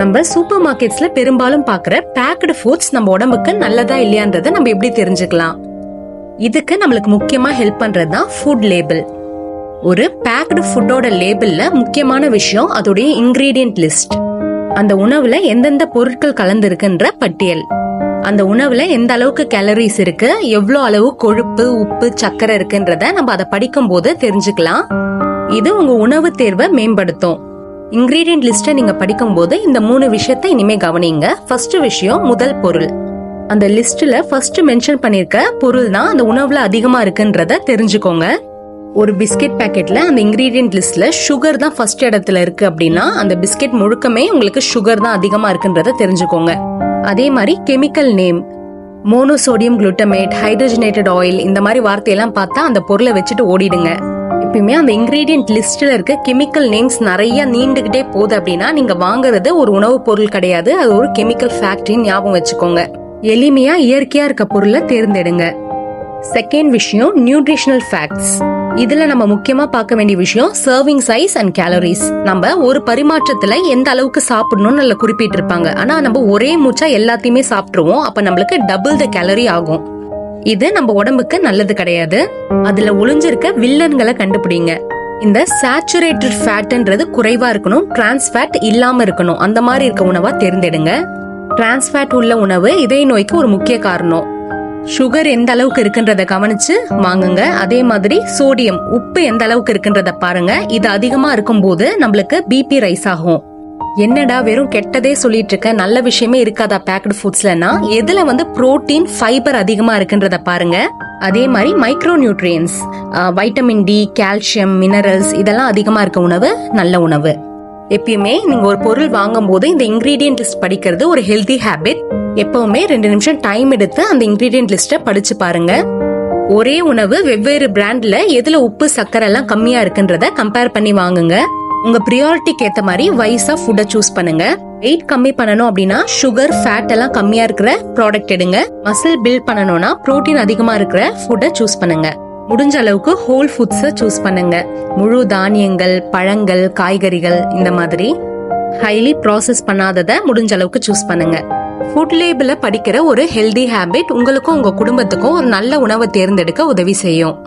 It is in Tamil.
நம்ம சூப்பர் மார்க்கெட்ஸ்ல பெரும்பாலும் பாக்குற பேக்டு ஃபுட்ஸ் நம்ம உடம்புக்கு நல்லதா இல்லையான்றத நம்ம எப்படி தெரிஞ்சுக்கலாம்? இதுக்கு நம்மளுக்கு முக்கியமா ஹெல்ப் பண்றதுதான் ஃபுட் லேபிள். ஒரு பேக்டு ஃபுட்டோட லேபிள்ல முக்கியமான விஷயம் அதோடைய இன்கிரீடியன்ட் லிஸ்ட். அந்த உணவுல எந்தெந்த பொருட்கள் கலந்துருக்குன்ற பட்டியல். அந்த உணவுல எந்த அளவுக்கு கேலரிஸ் இருக்கு, எவ்வளவு அளவு கொழுப்பு, உப்பு, சர்க்கரை இருக்குன்றத நம்ம அதை படிக்கும் போது தெரிஞ்சுக்கலாம். இது உங்க உணவு தேர்வை மேம்படுத்தும். இன்கிரீடியன்ட் லிஸ்ட நீங்க படிக்கும் போது இந்த 3 விஷயத்தை இனிமே கவனிங்க. ஃபர்ஸ்ட் விஷயம், முதல் பொருள். அந்த லிஸ்ட்ல ஃபர்ஸ்ட் மென்ஷன் பண்ணிருக்க பொருள் தான் அந்த உணவுல அதிகமா இருக்குன்றத தெரிஞ்சுக்கோங்க. ஒரு பிஸ்கெட் பாக்கெட்ல அந்த இன்கிரீடியன்ட் லிஸ்ட்ல சுகர் தான் ஃபர்ஸ்ட் இடத்துல இருக்கு அப்படின்னா அந்த பிஸ்கெட் முழுக்கமே உங்களுக்கு சுகர் தான் அதிகமா இருக்குன்றத தெரிஞ்சுக்கோங்க. அதே மாதிரி chemical name, monosodium glutamate, hydrogenated oil, இந்த மாதிரி வார்த்தையெல்லாம் பார்த்தா அந்த பொருளை வச்சுட்டு ஓடிடுங்க. எப்பயுமே அந்த இன்கிரீடியன்ட் லிஸ்ட்ல இருக்க கெமிக்கல் நேம்ஸ் நிறைய நீண்டுகிட்டே போகுது அப்படின்னா நீங்க வாங்குறது ஒரு உணவு பொருள் கிடையாது, அது ஒரு கெமிக்கல் ஃபேக்டரின்னு ஞாபகம் வச்சுக்கோங்க. எளிமையா இயற்கையா இருக்க பொருளை தேர்ந்தெடுங்க. செகண்ட் விஷயம், நியூட்ரிஷனல் ஃபேக்ட்ஸ். இதுல நம்ம முக்கியமா பார்க்க வேண்டிய விஷயம் சர்விங் சைஸ் அண்ட் கேலரிஸ். நம்ம ஒரு பரிமாற்றத்துல எந்த அளவுக்கு சாப்பிடணும்னு நல்ல குறிப்பிட்டிருப்பாங்க. ஆனா நம்ம ஒரே மூச்சா எல்லாத்தையுமே சாப்பிட்டுருவோம். அப்ப நம்மளுக்கு டபுள் த கேலரி ஆகும். இது நம்ம உடம்புக்கு நல்லது கிடையாது. அதுல ஒளிஞ்சிருக்க வில்லன்களை கண்டுபிடிங்க. இந்த சேச்சுரேட்டட் ஃபேட்ன்றது குறைவா இருக்கணும், டிரான்ஸ் ஃபேட் இல்லாம இருக்கணும். அந்த மாதிரி இருக்க உணவா தேர்ந்தெடுங்க. டிரான்ஸ் ஃபேட் உள்ள உணவு இதய நோய்க்கு ஒரு முக்கிய காரணம். சுகர் எந்த அளவுக்கு இருக்குன்றத கவனிச்சு வாங்குங்க. அதே மாதிரி சோடியம், உப்பு எந்த அளவுக்கு இருக்குன்றத பாருங்க. இது அதிகமா இருக்கும் போது நம்மளுக்கு பிபி ரைஸ் ஆகும். என்னடா வெறும் கெட்டதே சொல்லிட்டு இருக்க, நல்ல விஷயமே இருக்காதா பேக்டு ஃபுட்ஸ்லனா? எதுல புரோட்டீன், ஃபைபர் அதிகமா இருக்குன்றத பாருங்க. அதே மாதிரி micro nutrients, vitamin D, calcium, minerals இதெல்லாம் அதிகமா இருக்க உணவு நல்ல உணவு. எப்பயுமே நீங்க ஒரு பொருள் வாங்கும் போது இந்த இன்கிரீடியன்ட் லிஸ்ட் படிக்கிறது ஒரு ஹெல்தி ஹேபிட். எப்பவுமே 2 நிமிஷம் டைம் எடுத்து அந்த இன்கிரீடியன்ட் லிஸ்ட படிச்சு பாருங்க. ஒரே உணவு வெவ்வேறு பிராண்ட்ல எதுல உப்பு, சர்க்கரை எல்லாம் கம்மியா இருக்குன்றத கம்பேர் பண்ணி வாங்குங்க. உங்க பிரியாரிட்டிக்கு ஏத்த மாதிரி வைஸா ஃபுட்டை சூஸ் பண்ணுங்க. வெயிட் கம்மி பண்ணணும் அப்படின்னா சுகர், ஃபேட் எல்லாம் கம்மியா இருக்கிற ப்ராடக்ட் எடுங்க. மசில் பில்ட் பண்ணணும்னா புரோட்டீன் அதிகமா இருக்கிற ஃபுட்டை சூஸ் பண்ணுங்க. முடிஞ்ச அளவுக்கு ஹோல் ஃபுட்ஸை சூஸ் பண்ணுங்க. முழு தானியங்கள், பழங்கள், காய்கறிகள், இந்த மாதிரி ஹைலி ப்ராசஸ் பண்ணாததை முடிஞ்ச அளவுக்கு சூஸ் பண்ணுங்க. ஃபுட் லேபிள படிக்கிற ஒரு ஹெல்தி ஹேபிட் உங்களுக்கும் உங்க குடும்பத்துக்கும் ஒரு நல்ல உணவை தேர்ந்தெடுக்க உதவி செய்யும்.